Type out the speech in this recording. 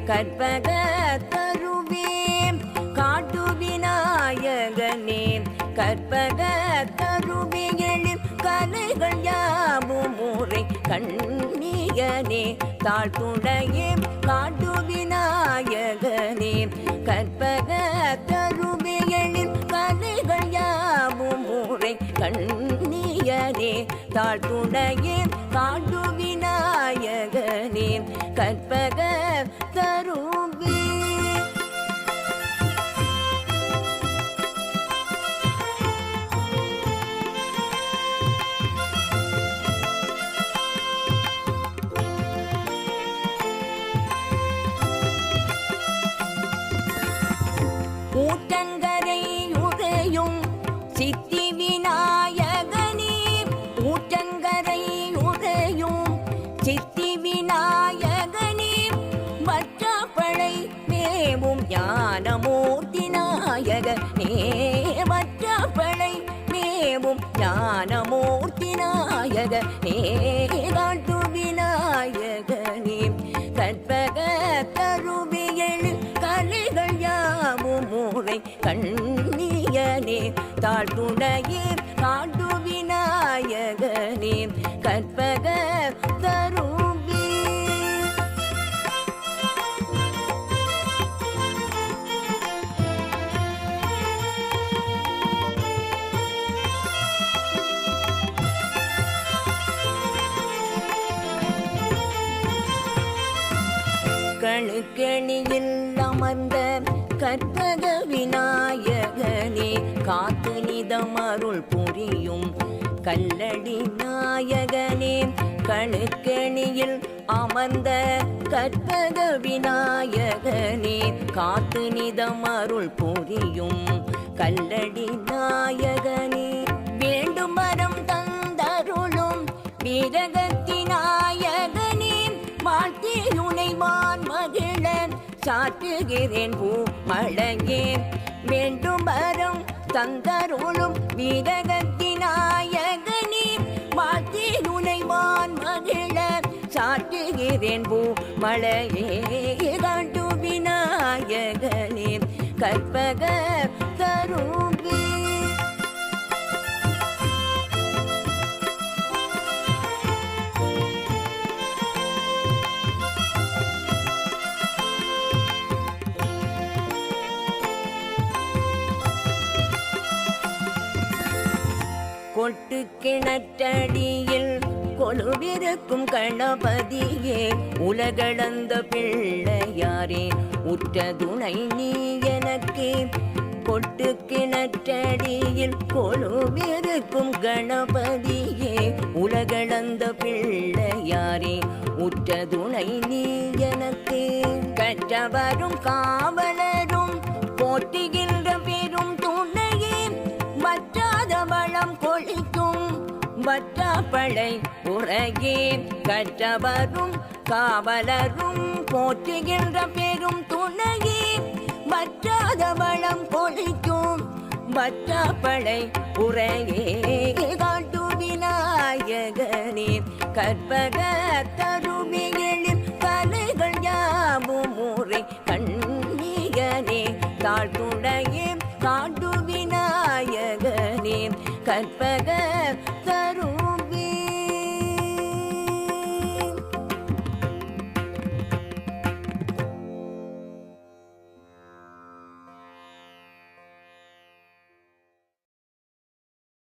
கற்பக தருவே காட்டு விநாயகனே கற்பக தருவிகளில் கலைகள் யாவும் முறை கண்ணியனே தாழ்த்துடையே காட்டு விநாயகனே கற்பக தருவிகளில் கலைகள் யாவும் முறை கண்ணியனே தாழ்த்துடையே காட்டு விநாயகனே கற்பக தருவே ஊற்றங்கரை உறையும் சித்தி விநாயகனே ஊற்றங்கரை உறையும் சித்தி விநாயகனே வற்றப்பழை மேவும் ஞானமூர்த்தி நாயகனே வற்றப்பழை மேவும் ஞானமூர்த்தி நாயகனே காட்டு விநாயகனே கற்பக தருவியல் கலைகள் யாவும் முறை கண்ணியனே தாழ்த்துடையே காட்டு விநாயகனே கற்பக தருவே கணுக்கணியில் அமர்ந்த கற்பக விநாயகனே காத்து நிதமருள் புரியும் கல்லடி நாயகனே கணுக்கணியில் அமர்ந்த கற்பக விநாயகனே காத்து நிதமருள் புரியும் கல்லடி நாயகனே வேண்டும் மரம் தந்தருளும் வீரகத்தி நாயகனே வாழ்த்தியுனைவான் மகிழ சாற்றுகிறேன் பூமழையே வேண்டும் வரம் தந்தருளும் வீரகத்தி நாயகனே வாழ்த்தியுனைவான் மகிழ சாற்றுகிறேன் பூமழையே காட்டு விநாயகனே கற்பக தருவே கொட்டு கிணற்றடியில் கொலுவிருக்கும் கணபதியே உலகளந்த பிள்ளையாரே உற்ற துணை நீ எனக்கு கொட்டு கிணற்றடியில் கொலுவிருக்கும் கணபதியே உலகளந்த பிள்ளையாரே உற்ற துணை நீ எனக்கு கற்றவரும் காவலரும் போற்றுகின்ற பெரும் துணையே வற்றாத வளம் கொளிக்கும் வற்றாப்பழை உரையே கற்றவரும் காவலரும் போற்றுகின்ற பெரும் துணையே வற்றாத வளம் கொளிக்கும் வற்றாப்பழை உரையே காட்டு விநாயகனே கற்பக தருவிகளில் கலைகள் யாவும் முறை கண்ணியனே தாழ்த்துடையே காட்டு விநாயகனே கற்பக தரு